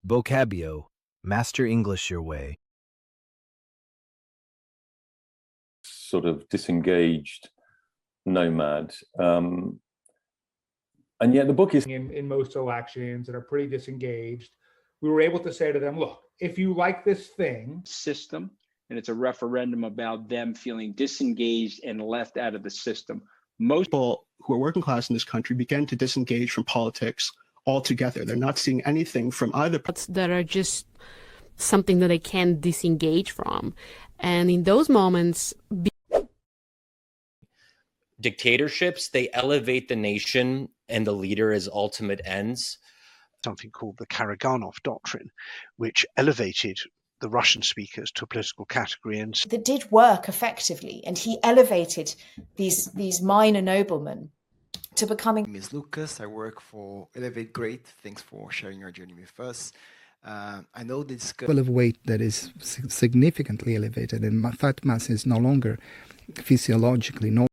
Vocabio. Master English your way. Sort of disengaged nomad. And yet the book is... In most elections that are pretty disengaged, we were able to say to them, look, if you like this thing... System, and it's a referendum about them feeling disengaged and left out of the system. Most people who are working class in this country began to disengage from politics altogether. They're not seeing anything from either. That are just something that they can disengage from. And in those moments... Dictatorships, they elevate the nation and the leader as ultimate ends. Something called the Karaganov Doctrine, which elevated the Russian speakers to a political category. And that did work effectively, and he elevated these minor noblemen to becoming... My name is Lucas. I work for Elevate Great. Thanks for sharing your journey with us. I know this level of weight that is significantly elevated, and fat mass is no longer physiologically normal.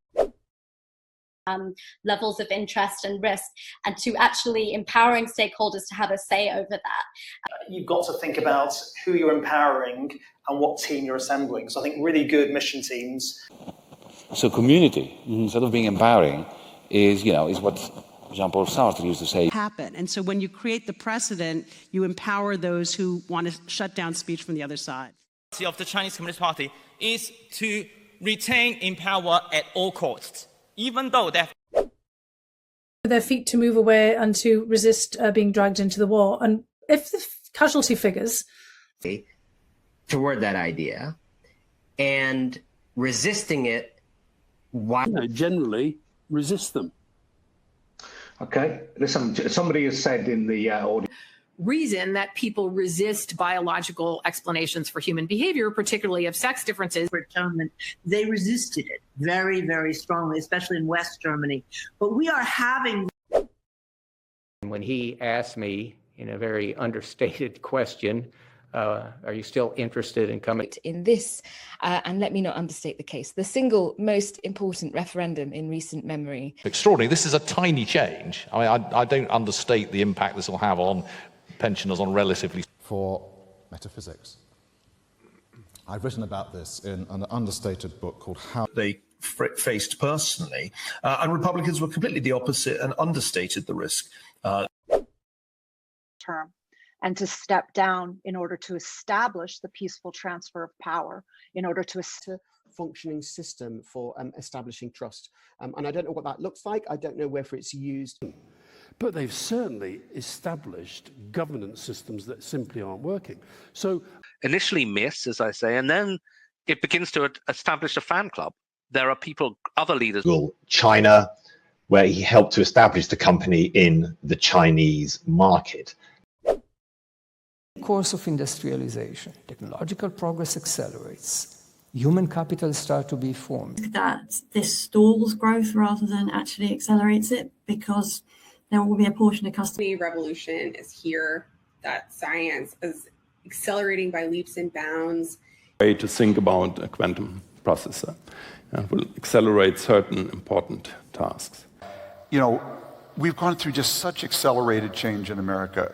Levels of interest and risk, and to actually empowering stakeholders to have a say over that. You've got to think about who you're empowering and what team you're assembling. So I think really good mission teams. So community, instead of being empowering, is what Jean-Paul Sartre used to say. Happen. And so when you create the precedent, you empower those who want to shut down speech from the other side. Of the Chinese Communist Party is to retain in power at all costs, even though they're their feet to move away and to resist being dragged into the war. And if the casualty figures toward that idea and resisting it, why generally resist them. Okay, listen, somebody has said in the audience, reason that people resist biological explanations for human behavior, particularly of sex differences. They resisted it very, very strongly, especially in West Germany. But we are having... When he asked me in a very understated question, are you still interested in coming? In this, and let me not understate the case, the single most important referendum in recent memory. Extraordinary. This is a tiny change. I mean, I don't understate the impact this will have on pensioners on relatively... For metaphysics. I've written about this in an understated book called How They Faced Personally, and Republicans were completely the opposite and understated the risk. Term, and to step down in order to establish the peaceful transfer of power, in order to functioning system for establishing trust. And I don't know what that looks like. I don't know whether it's used. But they've certainly established governance systems that simply aren't working. So initially myths, as I say, and then it begins to establish a fan club. There are people, other leaders. China, where he helped to establish the company in the Chinese market. In the course of industrialization, technological progress accelerates. Human capital starts to be formed. That this stalls growth rather than actually accelerates it, because there will be a portion of customer revolution is here, that science is accelerating by leaps and bounds. Way to think about a quantum processor will accelerate certain important tasks. You know, we've gone through just such accelerated change in America.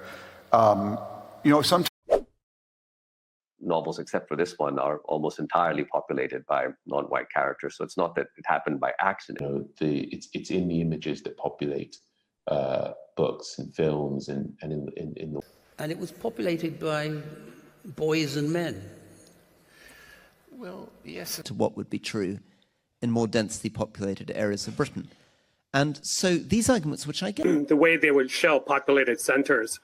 Sometimes novels, except for this one, are almost entirely populated by non-white characters. So it's not that it happened by accident. It's in the images that populate books and films and in the... And it was populated by boys and men. Well, yes. To what would be true in more densely populated areas of Britain. And so these arguments, which I get... The way they would shell populated centers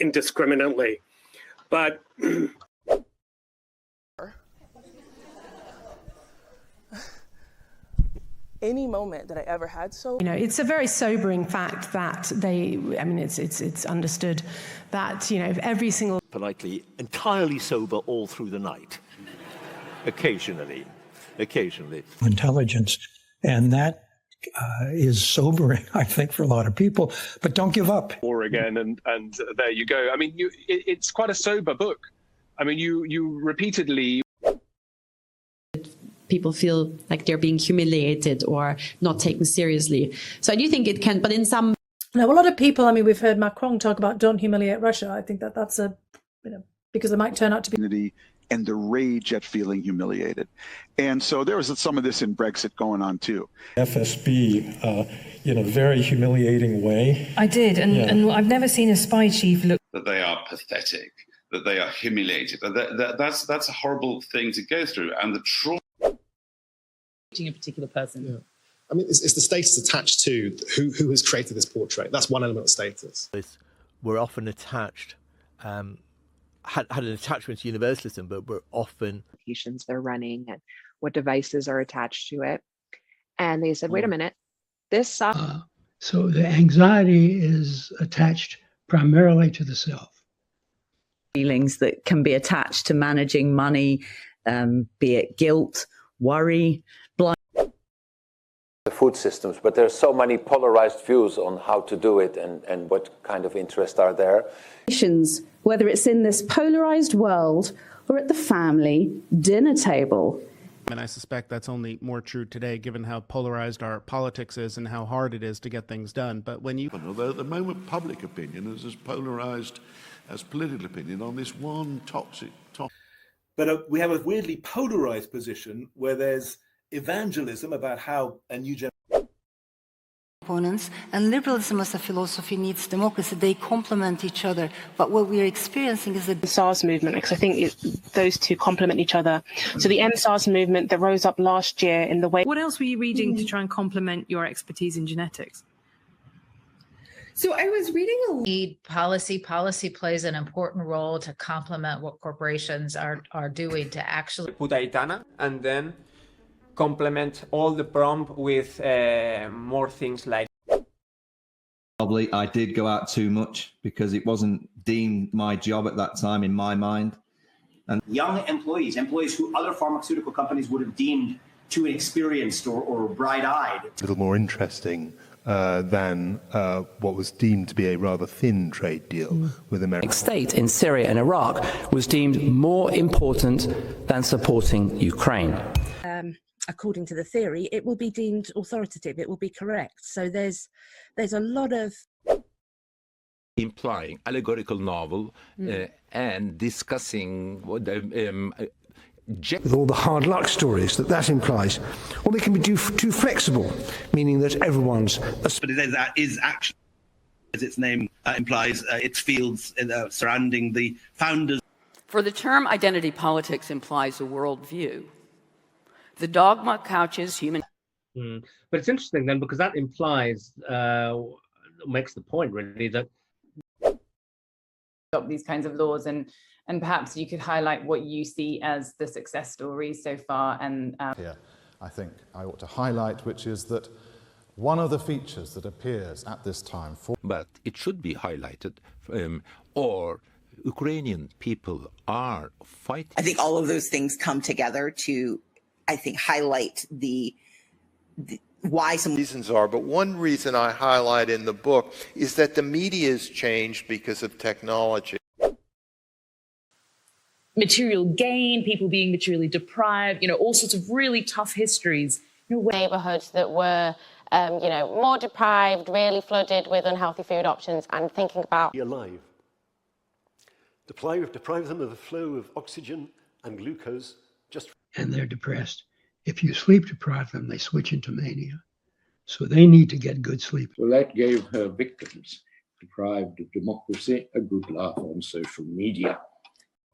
indiscriminately. But... Any moment that I ever had. So, it's a very sobering fact that it's understood that, every single... Politely, entirely sober all through the night. Occasionally. Intelligence. And that is sobering, I think, for a lot of people. But don't give up. Or again, and there you go. I mean, it's quite a sober book. I mean, you repeatedly... People feel like they're being humiliated or not taken seriously. So I do think it can, but in some... Now, a lot of people, I mean, we've heard Macron talk about don't humiliate Russia. I think that that's a, because they might turn out to be. And the rage at feeling humiliated. And so there was some of this in Brexit going on too. FSB in a very humiliating way. I did, and I've never seen a spy chief look. That they are pathetic, that they are humiliated. That's a horrible thing to go through. And the trauma. A particular person. Yeah. I mean, it's the status attached to who has created this portrait. That's one element of status. We're often attached, had an attachment to universalism, but we're often... They're running and what devices are attached to it. And they said, wait a minute, this software... So the anxiety is attached primarily to the self. Feelings that can be attached to managing money, be it guilt, worry, blind. The food systems, but there are so many polarized views on how to do it and what kind of interests are there. Whether it's in this polarized world or at the family dinner table. And I suspect that's only more true today, given how polarized our politics is and how hard it is to get things done. But when you... Although at the moment public opinion is as polarized as political opinion on this one toxic topic. But we have a weirdly polarized position where there's evangelism about how a new generation... Opponents, and liberalism as a philosophy needs democracy. They complement each other. But what we're experiencing is the SARS movement, because I think those two complement each other. So the SARS movement that rose up last year in the way... What else were you reading to try and complement your expertise in genetics? So I was reading policy plays an important role to complement what corporations are doing to actually... Putaitana, and then complement all the prompt with more things like... Probably I did go out too much because it wasn't deemed my job at that time in my mind. And young employees who other pharmaceutical companies would have deemed too inexperienced or bright-eyed. A little more interesting than what was deemed to be a rather thin trade deal with America. State in Syria and Iraq was deemed more important than supporting Ukraine. According to the theory, it will be deemed authoritative, it will be correct. So there's a lot of... Implying allegorical novel and discussing what with all the hard luck stories that implies, or they can be too flexible, meaning that everyone's... But that is actually, as its name implies, its fields surrounding the founders. For the term identity politics implies a worldview. The dogma couches human... But it's interesting then, because that implies, makes the point really, that... These kinds of laws, and perhaps you could highlight what you see as the success stories so far. And here, I think I ought to highlight, which is that one of the features that appears at this time... But it should be highlighted, or Ukrainian people are fighting... I think all of those things come together to, I think, highlight the why some reasons are. But one reason I highlight in the book is that the media has changed because of technology. Material gain, people being materially deprived, all sorts of really tough histories. Neighbourhoods that were, more deprived, really flooded with unhealthy food options, and thinking about... Alive. Deprive them of the flow of oxygen and glucose. And they're depressed. If you sleep deprive them, they switch into mania. So they need to get good sleep. So that gave her victims, deprived of democracy, a good laugh on social media.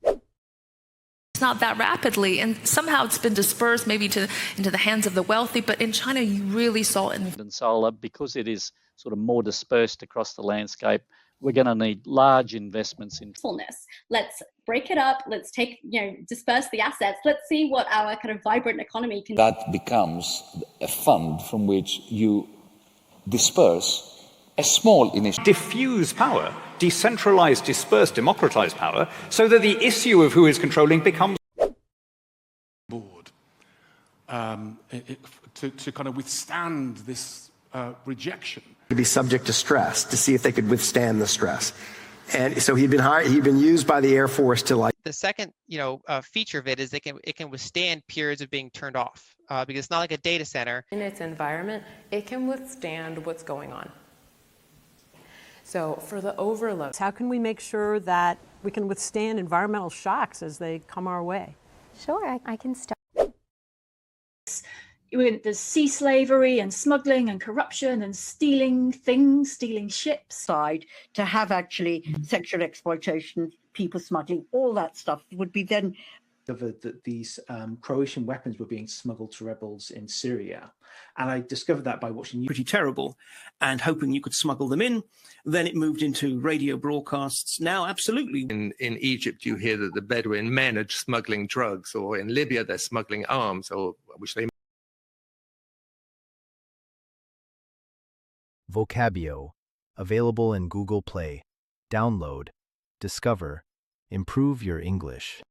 It's not that rapidly, and somehow it's been dispersed maybe into the hands of the wealthy, but in China you really saw it. And solar, because it is sort of more dispersed across the landscape, we're going to need large investments in fullness. Let's break it up. Let's take, disperse the assets. Let's see what our kind of vibrant economy can. That becomes a fund from which you disperse a small initiative. Diffuse power, decentralize, disperse, democratize power, so that the issue of who is controlling becomes board to kind of withstand this rejection. To be subject to stress, to see if they could withstand the stress. And so he'd been used by the Air Force to The second, feature of it is it can withstand periods of being turned off because it's not like a data center. In its environment, it can withstand what's going on. So for the overload, how can we make sure that we can withstand environmental shocks as they come our way? Sure, I can start. There's sea slavery and smuggling and corruption and stealing things, stealing ships. Side to have actually sexual exploitation, people smuggling, all that stuff would be then. That these Croatian weapons were being smuggled to rebels in Syria. And I discovered that by watching pretty terrible and hoping you could smuggle them in. Then it moved into radio broadcasts. Now, absolutely. In Egypt, you hear that the Bedouin men are smuggling drugs, or in Libya, they're smuggling arms, or which they. Vocabio, available in Google Play. Download, discover, improve your English.